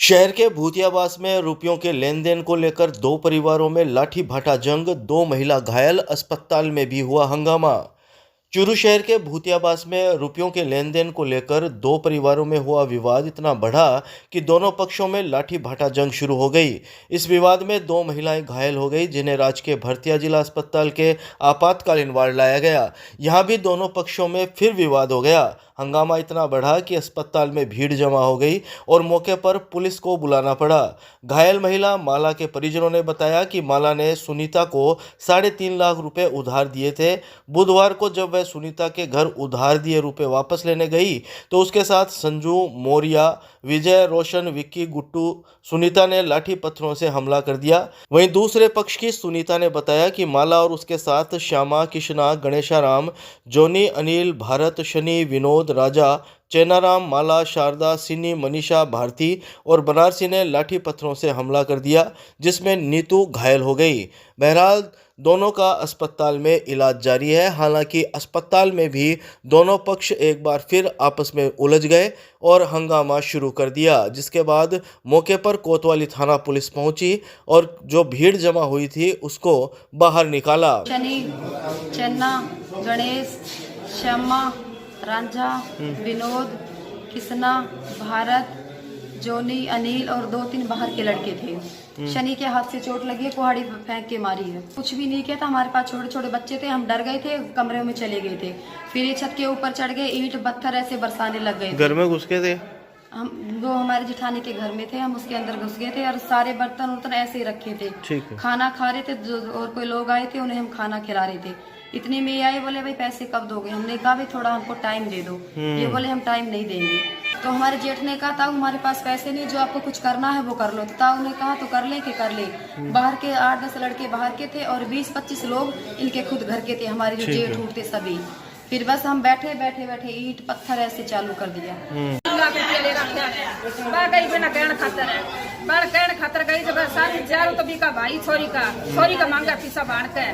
शहर के भूतियाबास में रुपयों के लेन देन को लेकर दो परिवारों में लाठी भाटा जंग, दो महिला घायल, अस्पताल में भी हुआ हंगामा। चूरू शहर के भूतियाबास में रुपयों के लेन देन को लेकर दो परिवारों में हुआ विवाद इतना बढ़ा कि दोनों पक्षों में लाठी भाटा जंग शुरू हो गई। इस विवाद में दो महिलाएं घायल हो गई, जिन्हें राजकीय भरतिया जिला अस्पताल के आपातकालीन वार्ड लाया गया। यहां भी दोनों पक्षों में फिर विवाद हो गया। हंगामा इतना बढ़ा कि अस्पताल में भीड़ जमा हो गई और मौके पर पुलिस को बुलाना पड़ा। घायल महिला माला के परिजनों ने बताया कि माला ने सुनीता को 3.5 लाख रुपए उधार दिए थे। बुधवार को जब वह सुनीता के घर उधार दिए रुपए वापस लेने गई तो उसके साथ संजू, मौर्या, विजय, रोशन, विक्की, गुट्टू सुनीता ने लाठी पत्थरों से हमला कर दिया। वहीं दूसरे पक्ष की सुनीता ने बताया कि माला और उसके साथ श्यामा, कृष्णा, गणेशाराम, जोनी, अनिल, भारत, शनि, विनोद, राजा, चेनाराम, माला, शारदा, सिनी, मनीषा, भारती और बनारसी ने लाठी पत्थरों से हमला कर दिया, जिसमें नीतू घायल हो गई। बहरहाल दोनों का अस्पताल में इलाज जारी है। हालांकि अस्पताल में भी दोनों पक्ष एक बार फिर आपस में उलझ गए और हंगामा शुरू कर दिया, जिसके बाद मौके पर कोतवाली थाना पुलिस पहुंची और जो भीड़ जमा हुई थी उसको बाहर निकाला। शनि, चन्ना, गणेश, श्यामा, रांझा, विनोद, कृष्णा, भारत, जोनी, अनिल और 2-3 बाहर के लड़के थे। शनि के हाथ से चोट लगी है, कुहाड़ी फेंक के मारी है। कुछ भी नहीं किया था। हमारे पास छोटे छोटे बच्चे थे, हम डर गए थे, कमरे में चले गए थे। फिर ये छत के ऊपर चढ़ गए, ईंट पत्थर ऐसे बरसाने लग गए। घर में घुस गए थे हम, वो हमारे जिठानी के घर में थे, हम उसके अंदर घुस गए थे और सारे बर्तन उर्तन ऐसे ही रखे थे। ठीक है। खाना खा रहे थे और कोई लोग आए थे, उन्हें हम खाना खिला रहे थे। इतने में ये आए, बोले भाई पैसे कब दोगे? हमने कहा भाई थोड़ा हमको टाइम दे दो। ये बोले हम टाइम नहीं देंगे। तो हमारे जेठ ने कहा ताऊ हमारे पास पैसे नहीं, जो आपको कुछ करना है वो कर लो। तो ताऊ ने कहा तो कर ले कि कर ले। बाहर के 8-10 लड़के बाहर के थे और 20-25 लोग इनके खुद घर के थे, हमारे जो जेठ उठते सभी। फिर बस हम बैठे ईंट पत्थर ऐसे चालू कर दिया। खातर गई जब सारी जारू तो बीका भाई छोरी का मांगा पीसा बाण के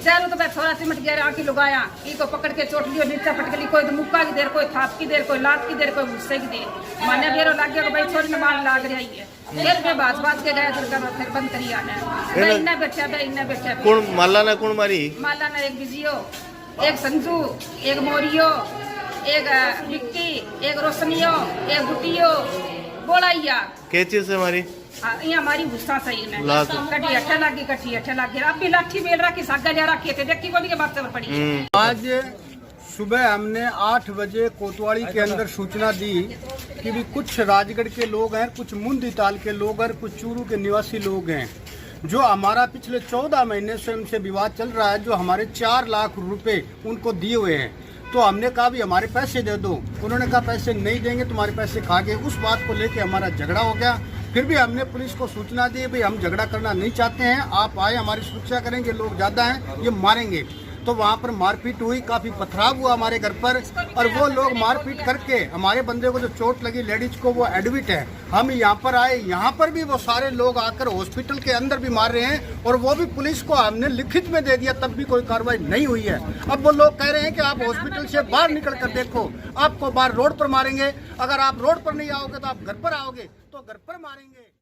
जारू तो थोड़ा सिमट गया आके लुगाया को पकड़ के चोट लियो, नीचा पटक ली, कोई तो मुक्का की देर, कोई थाप की देर, कोई लात की देर, कोई गुस्से की देर। माने बेरो लग गया भाई छोरी ने मार लाग रही है। फिर मैं बात के गया फिर बंद करी आना इन्ना बैठा कौन माला ने कौन मारी? माला ने एक बिजियो, एक संजू, एक मोरियो, एक विक्की, एक रोशनियो, एक गुटियो बोलाइया। क्या चीज से मारी? यहाँ हमारी गुस्सा सही में कटी अठे लागी अब भी लाठी बेल रखी सागा जा रखी थे, देखी को बात पड़ी। आज सुबह हमने 8 बजे कोतवाली के अंदर सूचना दी कि भी कुछ राजगढ़ के लोग हैं, कुछ मुंदी ताल के लोग हैं, कुछ चूरू के निवासी लोग हैं, जो हमारा पिछले 14 महीने से उनसे विवाद चल रहा है, जो हमारे 4 लाख रुपए उनको दिए हुए हैं। तो हमने कहा भी हमारे पैसे दे दो। उन्होंने कहा पैसे नहीं देंगे, तुम्हारे पैसे खा गए। उस बात को लेके हमारा झगड़ा हो गया। फिर भी हमने पुलिस को सूचना दी भाई हम झगड़ा करना नहीं चाहते हैं, आप आए हमारी सुरक्षा करेंगे, लोग ज्यादा हैं ये मारेंगे। तो वहाँ पर मारपीट हुई, काफी पथराव हुआ हमारे घर पर और वो लोग मारपीट करके हमारे बंदे को जो चोट लगी लेडीज को वो एडमिट है। हम यहाँ पर आए, यहाँ पर भी वो सारे लोग आकर हॉस्पिटल के अंदर भी मार रहे हैं और वो भी पुलिस को हमने लिखित में दे दिया, तब भी कोई कार्रवाई नहीं हुई है। अब वो लोग कह रहे हैं कि आप हॉस्पिटल से बाहर निकल कर देखो, आपको बाहर रोड पर मारेंगे। अगर आप रोड पर नहीं आओगे तो आप घर पर आओगे तो घर पर मारेंगे।